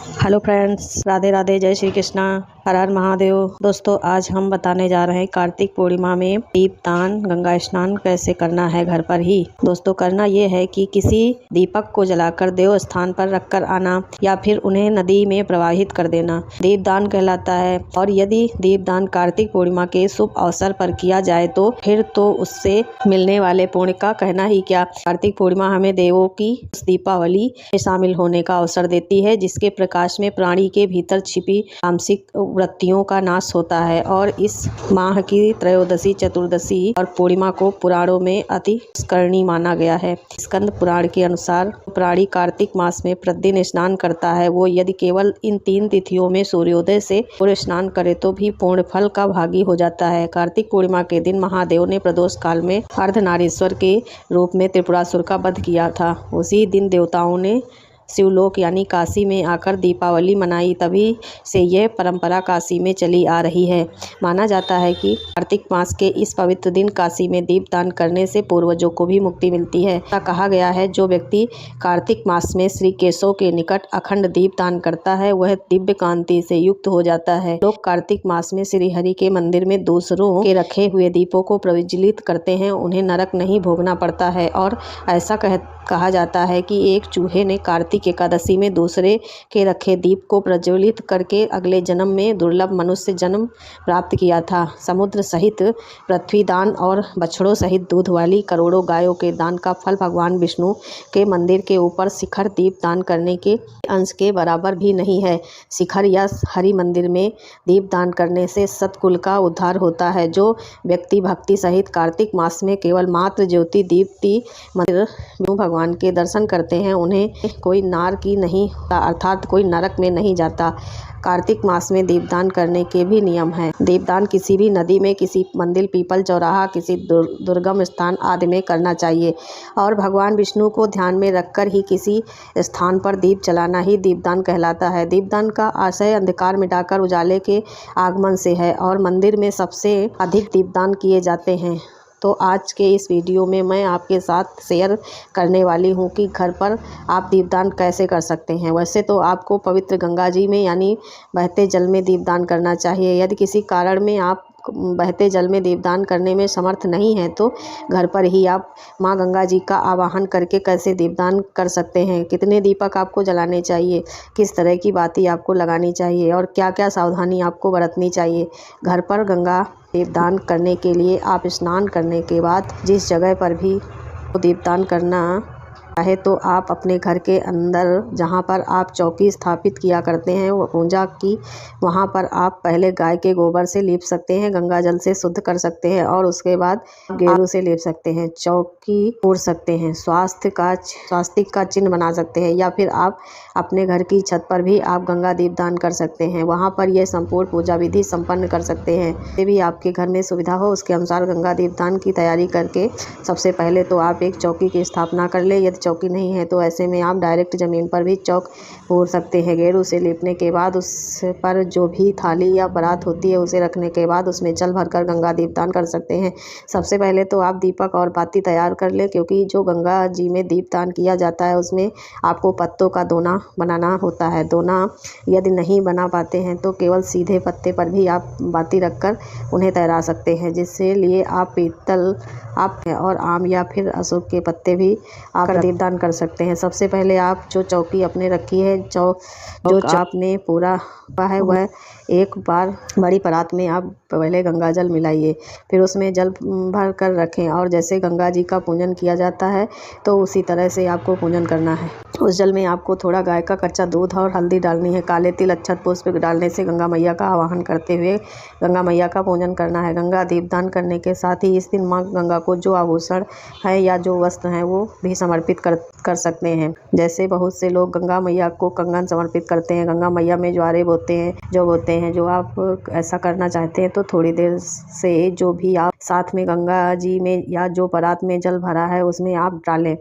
Hello friends, Radhe Radhe, जय श्री कृष्णा, हर हर महादेव। दोस्तों, आज हम बताने जा रहे हैं कार्तिक पूर्णिमा में दीपदान, गंगा स्नान कैसे करना है घर पर ही। दोस्तों, करना ये है कि किसी दीपक को जलाकर देव स्थान पर रखकर आना या फिर उन्हें नदी में प्रवाहित कर देना दीपदान कहलाता है। और यदि दीपदान कार्तिक पूर्णिमा के शुभ अवसर पर किया जाए तो फिर तो उससे मिलने वाले पुण्य का कहना ही क्या। कार्तिक पूर्णिमा हमें देवों की उस दीपावली में शामिल होने का अवसर देती है जिसके प्रकाश में प्राणी के भीतर छिपी तामसिक वृत्तियों का नाश होता है। और इस माह की त्रयोदशी, चतुर्दशी और पूर्णिमा को पुराणों में अति स्मरणीय माना गया है। स्कंद पुराण के अनुसार प्राणी कार्तिक मास में प्रतिदिन स्नान करता है। वो यदि केवल इन 3 तिथियों में सूर्योदय से पूर्व स्नान करे तो भी पूर्ण फल का भागी हो जाता है। कार्तिक पूर्णिमा के दिन महादेव ने प्रदोष काल में अर्धनारीश्वर के रूप में त्रिपुरासुर का वध किया था। उसी दिन देवताओं ने शिवलोक यानी काशी में आकर दीपावली मनाई। तभी से यह परंपरा काशी में चली आ रही है। माना जाता है कि कार्तिक मास के इस पवित्र दिन काशी में दीपदान करने से पूर्वजों को भी मुक्ति मिलती है। ऐसा कहा गया है, जो व्यक्ति कार्तिक मास में श्री केशव के निकट अखंड दीपदान करता है वह दिव्य कांति से युक्त हो जाता है। लोग कार्तिक मास में श्री हरि के मंदिर में दूसरों के रखे हुए दीपों को प्रज्वलित करते हैं। उन्हें नरक नहीं भोगना पड़ता है। और ऐसा कहा जाता है कि एक चूहे ने कार्तिक एकादशी में दूसरे के रखे दीप को प्रज्वलित करके अगले जन्म में दुर्लभ मनुष्य जन्म प्राप्त किया था। समुद्र सहित पृथ्वी दान और बछड़ों सहित दूध वाली करोड़ों गायों के दान का फल भगवान विष्णु के मंदिर के ऊपर शिखर दीप दान करने के अंश के बराबर भी नहीं है। शिखर या हरि मंदिर में दीप दान करने से सतकुल का उद्धार होता है। जो व्यक्ति भक्ति सहित कार्तिक मास में केवल मात्र ज्योति दीप्ति मंदिर में भगवान के दर्शन करते हैं उन्हें कोई नार की नहीं, अर्थात कोई नरक में नहीं जाता। कार्तिक मास में दीपदान करने के भी नियम हैं। दीपदान किसी भी नदी में, किसी मंदिर, पीपल, चौराहा, किसी दुर्गम स्थान आदि में करना चाहिए। और भगवान विष्णु को ध्यान में रखकर ही किसी स्थान पर दीप जलाना ही दीपदान कहलाता है। दीपदान का आशय अंधकार मिटाकर उजाले के आगमन से है और मंदिर में सबसे अधिक दीपदान किए जाते हैं। तो आज के इस वीडियो में मैं आपके साथ शेयर करने वाली हूँ कि घर पर आप दीपदान कैसे कर सकते हैं। वैसे तो आपको पवित्र गंगा जी में यानी बहते जल में दीपदान करना चाहिए। यदि किसी कारण में आप बहते जल में दीपदान करने में समर्थ नहीं हैं तो घर पर ही आप माँ गंगा जी का आवाहन करके कैसे दीपदान कर सकते हैं, कितने दीपक आपको जलाने चाहिए, किस तरह की बाती आपको लगानी चाहिए और क्या क्या सावधानी आपको बरतनी चाहिए। घर पर गंगा दीपदान करने के लिए आप स्नान करने के बाद जिस जगह पर भी दीपदान करना चाहे तो आप अपने घर के अंदर जहाँ पर आप चौकी स्थापित किया करते हैं वो पूजा की, वहाँ पर आप पहले गाय के गोबर से लीप सकते हैं, गंगा जल से शुद्ध कर सकते हैं और उसके बाद गेरू से लीप सकते हैं। चौकी पूर सकते हैं, स्वास्तिक का चिन्ह बना सकते हैं या फिर आप अपने घर की छत पर भी आप गंगा दीपदान कर सकते हैं। वहाँ पर यह संपूर्ण पूजा विधि संपन्न कर सकते हैं। ये भी आपके घर में सुविधा हो उसके अनुसार गंगा दीपदान की तैयारी करके सबसे पहले तो आप एक चौकी की स्थापना कर ले। यदि चौकी नहीं है तो ऐसे में आप डायरेक्ट ज़मीन पर भी चौक पूर सकते हैं। गेरू से लेपने के बाद उस पर जो भी थाली या परात होती है उसे रखने के बाद उसमें जल भरकर गंगा दीपदान कर सकते हैं। सबसे पहले तो आप दीपक और बाती तैयार कर लें, क्योंकि जो गंगा जी में दीपदान किया जाता है उसमें आपको पत्तों का दोना बनाना होता है। दोना यदि नहीं बना पाते हैं तो केवल सीधे पत्ते पर भी आप बाती रखकर उन्हें तैरा सकते हैं, जिससे लिए आप पीतल और आम या फिर अशोक के पत्ते भी आप दीपदान कर सकते हैं। सबसे पहले आप जो चौकी अपने रखी है, जो आपने पूरा है वह एक बार बड़ी परात में आप पहले गंगा जल मिलाइए, फिर उसमें जल भर कर रखें और जैसे गंगा जी का पूजन किया जाता है तो उसी तरह से आपको पूजन करना है। उस जल में आपको थोड़ा गाय का कच्चा दूध और हल्दी डालनी है। काले तिल, अक्षत, पुष्प डालने से गंगा मैया का आवाहन करते हुए गंगा मैया का पूजन करना है। गंगा दीपदान करने के साथ ही इस दिन माँ गंगा को जो आभूषण है या जो वस्त्र है वो भी समर्पित कर सकते हैं। जैसे बहुत से लोग गंगा मैया को कंगन समर्पित करते हैं। गंगा मैया में ज्वारे बोते हैं। जो आप ऐसा करना चाहते हैं तो थोड़ी देर से जो भी आप साथ में गंगा जी में या जो परात में जल भरा है उसमें आप डालें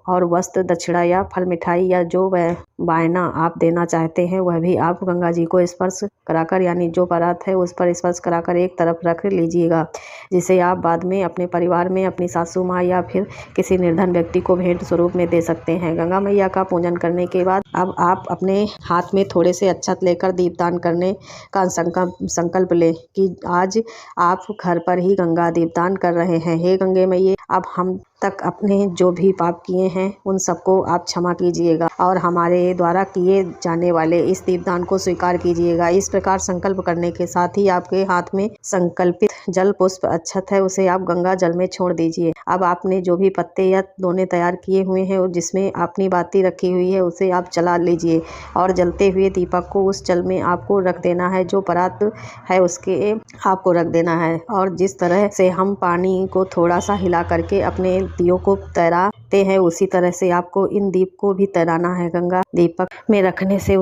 और वस्त्र, दक्षिणा या फल, मिठाई या जो वह वायना आप देना चाहते हैं वह भी आप गंगा जी को स्पर्श कराकर, यानी जो परात है उस पर स्पर्श कराकर एक तरफ रख लीजिएगा, जिसे आप बाद में अपने परिवार में अपनी सासू माँ या फिर किसी निर्धन व्यक्ति को भेंट स्वरूप में दे सकते हैं। गंगा मैया का पूजन करने के बाद अब आप अपने हाथ में थोड़े से अक्षत लेकर दीपदान करने का संकल्प लें कि आज आप घर पर ही गंगा दीपदान कर रहे हैं। हे गंगे मैये, अब हम तक अपने जो भी पाप किए हैं उन सबको आप क्षमा कीजिएगा और हमारे द्वारा किए जाने वाले इस दीपदान को स्वीकार कीजिएगा। इस प्रकार संकल्प करने के साथ ही आपके हाथ में संकल्पित जल, पुष्प, अक्षत है उसे आप गंगा जल में छोड़ दीजिए। अब आपने जो भी पत्ते या दोने तैयार किए हुए हैं और जिसमें अपनी बाती रखी हुई है उसे आप जला लीजिए और जलते हुए दीपक को उस जल में आपको रख देना है। जो परात है उसके आपको रख देना है और जिस तरह से हम पानी को थोड़ा सा हिला करके अपने दियों को तैराते हैं उसी तरह से आपको इन दीप को भी तैराना है। गंगा दीपक में रखने से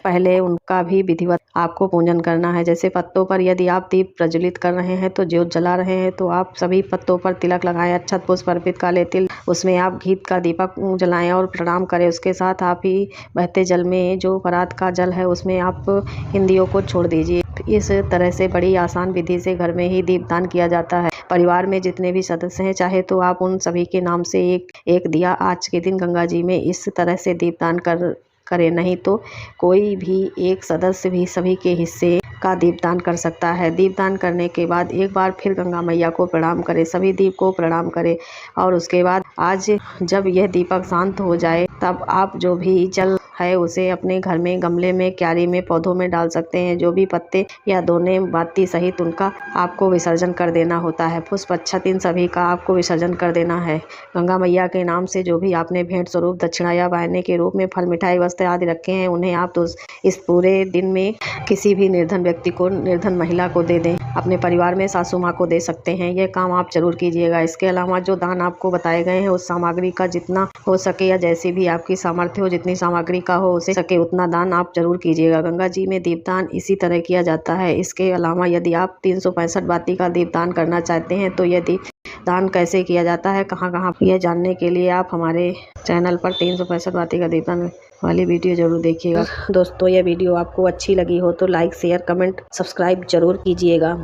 पहले उनका भी विधिवत आपको पूजन करना है। जैसे पत्तों पर यदि आप दीप प्रज्वलित कर रहे हैं तो ज्योत जला रहे हैं तो आप सभी पत्तों पर तिलक लगाएं, अक्षत, पुष्प अर्पित, काले तिल, उसमें आप घी का दीपक जलाएं और प्रणाम करें। उसके साथ आप ही बहते जल में जो परात का जल है उसमें आप इन दियों को छोड़ दीजिए। इस तरह से बड़ी आसान विधि से घर में ही दीपदान किया जाता है। परिवार में जितने भी सदस्य हैं चाहे तो आप उन सभी के नाम से एक दिया आज के दिन गंगा जी में इस तरह से दीपदान करें, नहीं तो कोई भी एक सदस्य भी सभी के हिस्से का दीपदान कर सकता है। दीपदान करने के बाद एक बार फिर गंगा मैया को प्रणाम करें, सभी दीप को प्रणाम करें और उसके बाद आज जब यह दीपक शांत हो जाए तब आप जो भी जल है उसे अपने घर में गमले में, क्यारी में, पौधों में डाल सकते हैं। जो भी पत्ते या दोने बाती सहित उनका आपको विसर्जन कर देना होता है। पुष्प, अक्षत, इन सभी का आपको विसर्जन कर देना है। गंगा मैया के नाम से जो भी आपने भेंट स्वरूप, दक्षिणा या वायने के रूप में फल, मिठाई, वस्त्र आदि रखे हैं उन्हें आप तो इस पूरे दिन में किसी भी निर्धन व्यक्ति को, निर्धन महिला को दे दें। अपने परिवार में सासू माँ को दे सकते हैं। यह काम आप जरूर कीजिएगा। इसके अलावा जो दान आपको बताए गए हैं उस सामग्री का जितना हो सके या जैसी भी आपकी सामर्थ्य हो, जितनी सामग्री का हो उसे सके उतना दान आप जरूर कीजिएगा। गंगा जी में दीपदान इसी तरह किया जाता है। इसके अलावा यदि आप 365 बाती का दीपदान करना चाहते हैं तो यह दीपदान कैसे किया जाता है, कहाँ कहाँ, यह जानने के लिए आप हमारे चैनल पर 365 बाती का दीपदान वाली वीडियो जरूर देखिएगा। दोस्तों, यह वीडियो आपको अच्छी लगी हो तो लाइक, शेयर, कमेंट, सब्सक्राइब जरूर कीजिएगा।